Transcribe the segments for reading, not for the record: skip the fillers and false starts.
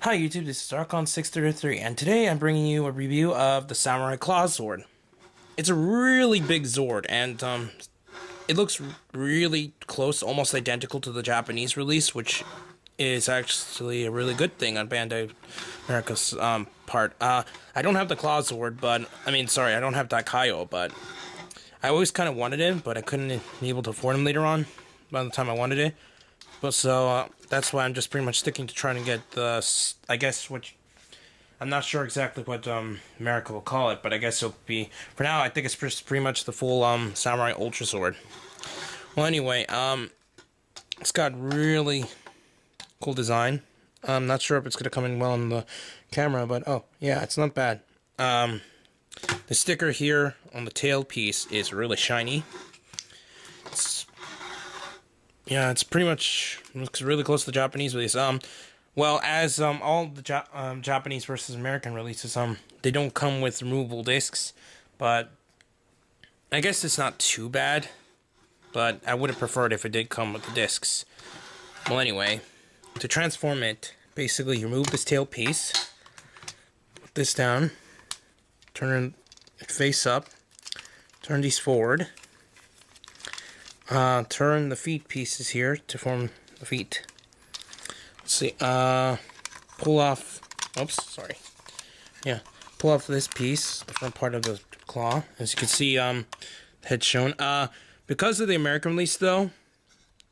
Hi YouTube, this is Archon633, and today I'm bringing you a review of the Samurai Clawzord. It's a really big Zord, and it looks really close, almost identical to the Japanese release, which is actually a really good thing on Bandai America's part. I don't have the Clawzord, but, I don't have Dakai-oh, but I always kind of wanted it, but I couldn't be able to afford him later on, by the time I wanted it. But so, that's why I'm just pretty much sticking to trying to get the, I guess, which, I'm not sure exactly what America will call it, but I guess it'll be, for now, I think it's pretty much the full Samurai ultrazord. Well, anyway, it's got really cool design. I'm not sure if it's going to come in well on the camera, but oh, yeah, it's not bad. The sticker here on the tail piece is really shiny. Yeah, it's pretty much looks really close to the Japanese release. Well, as all the Japanese versus American releases, they don't come with removable discs, but I guess it's not too bad. But I would have preferred if it did come with the discs. Well, anyway, to transform it, basically you remove this tail piece, put this down, turn it face up, turn these forward. Turn the feet pieces here to form the feet. Let's see, pull off, oops, sorry. Yeah, pull off this piece, the front part of the claw. As you can see, the head shown. Because of the American release, though,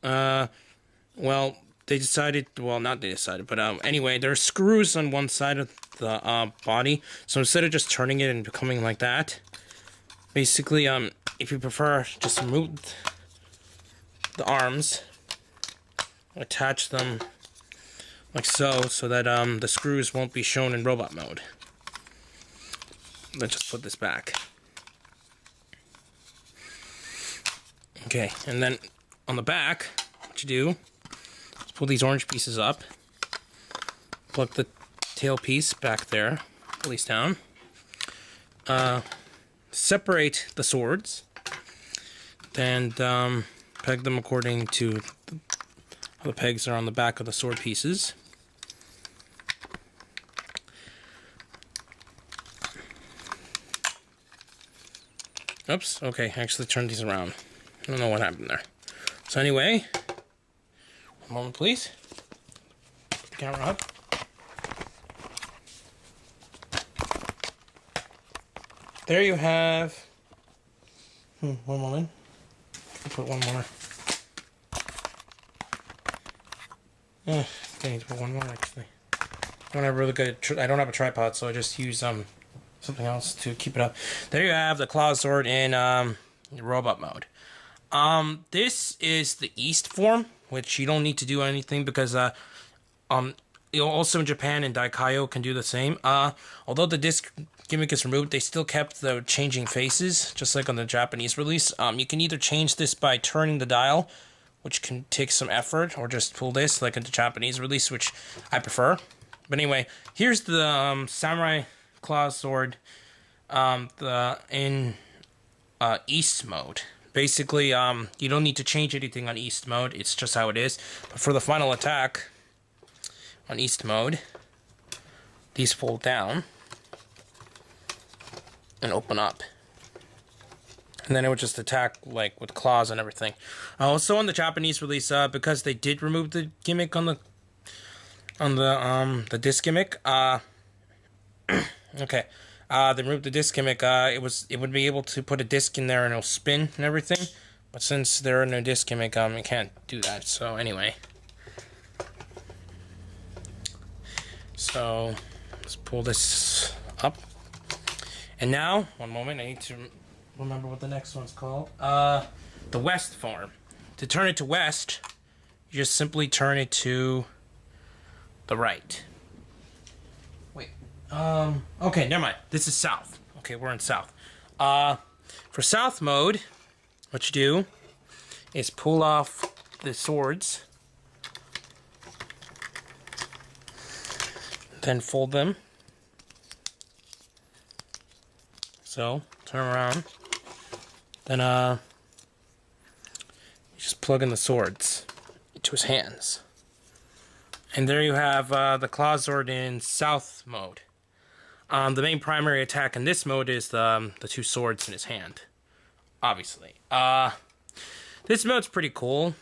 well, they decided, well, not they decided, but anyway, there are screws on one side of the body. So instead of just turning it and becoming like that, basically, if you prefer, just remove the arms, attach them like so that the screws won't be shown in robot mode. Let's just put this back. Okay, and then on the back, what you do is pull these orange pieces up, plug the tail piece back there, pull these down, separate the swords, and peg them according to how the pegs are on the back of the sword pieces. Oops, okay, I actually turned these around. I don't know what happened there. So anyway, one moment please. Put the camera up. There you have, one moment. I'll put one more. I need to put one more actually. I don't have really good. I don't have a tripod, so I just use something else to keep it up. There you have the Clawzord in robot mode. This is the East form, which you don't need to do anything because also in Japan and Dakai-oh can do the same. Although the disc gimmick is removed, they still kept the changing faces, just like on the Japanese release. You can either change this by turning the dial, which can take some effort, or just pull this, like in the Japanese release, which I prefer. But anyway, here's the Samurai Clawzord in East mode. Basically, you don't need to change anything on East mode, it's just how it is. But for the final attack on East mode, these fold down and open up, and then it would just attack like with claws and everything. Also on the Japanese release, because they did remove the gimmick on the disc gimmick, okay, they removed the disc gimmick. It would be able to put a disc in there and it'll spin and everything, but since there are no disc gimmick, you can't do that. So anyway, so let's pull this up. And now, one moment, I need to remember what the next one's called. The West form. To turn it to West, you just simply turn it to the right. Wait. Okay, never mind. This is South. Okay, we're in South. For South mode, what you do is pull off the swords, then fold them. So, turn around, then you just plug in the swords into his hands, And there you have the Clawzord in South mode. The main primary attack in this mode is the two swords in his hand, obviously. This mode's pretty cool,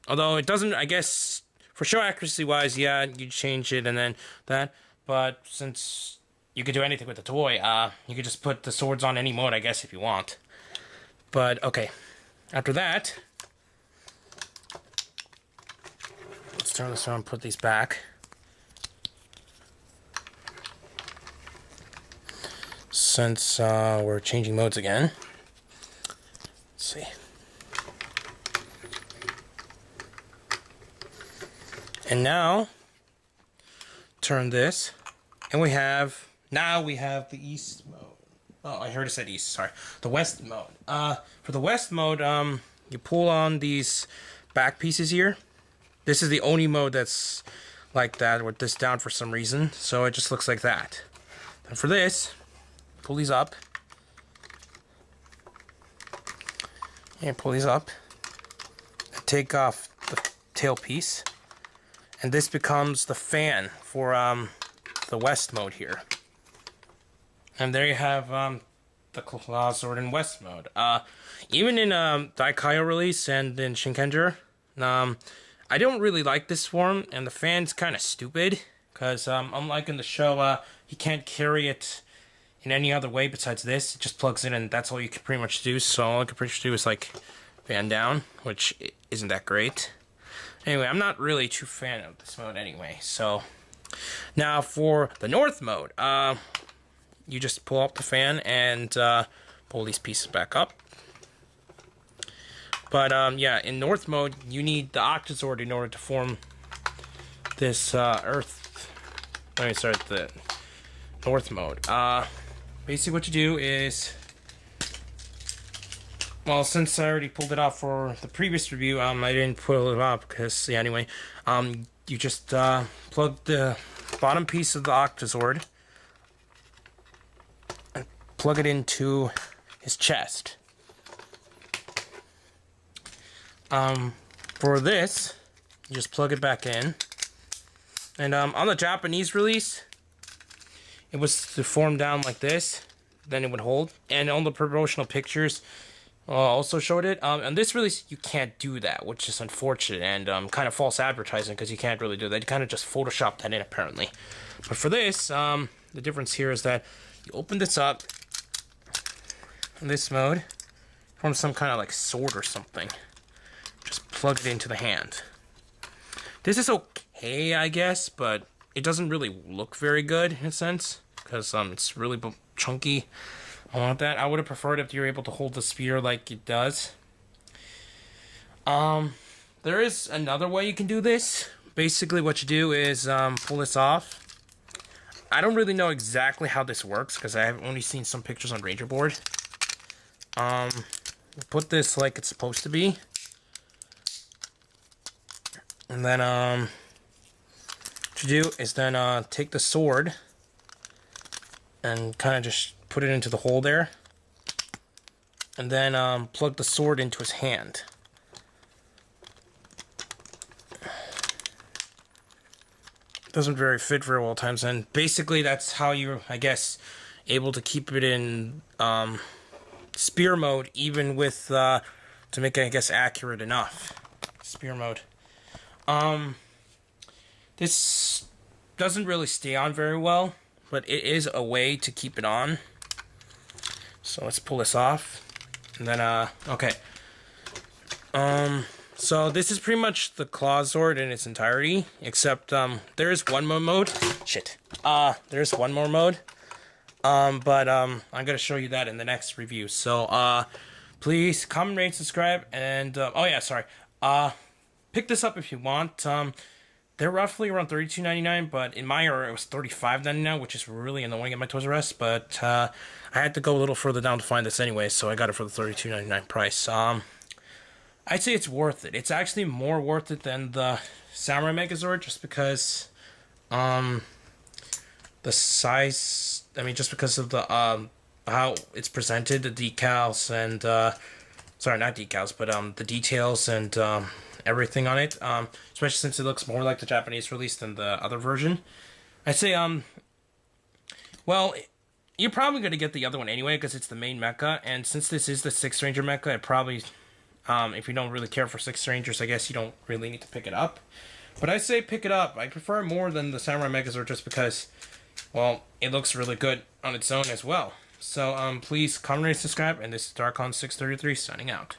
although it doesn't, I guess, for show accuracy wise, yeah, you change it and then that, but since you could do anything with the toy, you could just put the swords on any mode, I guess, if you want. But, okay, after that, let's turn this around and put these back. Since we're changing modes again. Let's see. And now, turn this, and now we have the East mode. Oh, I heard it said East, sorry. The West mode. For the West mode, you pull on these back pieces here. This is the only mode that's like that, with this down for some reason, so it just looks like that. And for this, pull these up. And pull these up. And take off the tail piece. And this becomes the fan for the West mode here. And there you have the Clawzord in West mode. Even in Dakai-oh release and in Shinken-oh, I don't really like this form, and the fan's kind of stupid. Because unlike in the show, he can't carry it in any other way besides this. It just plugs in and that's all you can pretty much do. So all I can pretty much do is like fan down, which isn't that great. Anyway, I'm not really too fan of this mode anyway. So now for the North mode, you just pull up the fan and pull these pieces back up. But yeah, in North mode, you need the Octozord in order to form this Earth. Let me start the North mode. Basically what you do is, well, since I already pulled it off for the previous review, I didn't pull it up because, yeah, anyway, you just plug the bottom piece of the Octozord and plug it into his chest. For this, you just plug it back in, and on the Japanese release, it was to form down like this, then it would hold. And on the promotional pictures, also showed it. On this release, you can't do that, which is unfortunate and kind of false advertising because you can't really do that. You kind of just Photoshop that in, apparently. But for this, the difference here is that you open this up in this mode, form some kind of like sword or something. Just plug it into the hand. This is okay, I guess, but it doesn't really look very good in a sense because it's really chunky. I want that. I would have preferred if you were able to hold the spear like it does. There is another way you can do this. Basically, what you do is pull this off. I don't really know exactly how this works because I have only seen some pictures on Ranger Board. Put this like it's supposed to be, and then what you do is then take the sword and kind of just put it into the hole there, and then plug the sword into his hand. Doesn't very fit very well at times, and basically that's how you're, I guess, able to keep it in spear mode, even with to make it, I guess, accurate enough. Spear mode. This doesn't really stay on very well, but it is a way to keep it on. So let's pull this off, and then okay. So this is pretty much the Clawzord in its entirety, except there is one more mode. There's one more mode. But I'm gonna show you that in the next review. So please comment, rate, subscribe, and oh yeah, sorry. Pick this up if you want. They're roughly around $32.99, but in my era it was $35.99, which is really annoying at my Toysrus. But I had to go a little further down to find this anyway, so I got it for the $32.99 price. I'd say it's worth it. It's actually more worth it than the Samurai Megazord, just because the size. I mean, just because of the how it's presented, the decals and sorry, not decals, but the details and everything on it, especially since it looks more like the Japanese release than the other version. I say, well, you're probably going to get the other one anyway because it's the main mecha, and since this is the Sixth Ranger mecha, it probably, if you don't really care for Sixth Rangers, I guess you don't really need to pick it up. But I say pick it up. I prefer it more than the Samurai Megazord just because, well, it looks really good on its own as well. So, please comment, rate, subscribe, and this is Darkon633 signing out.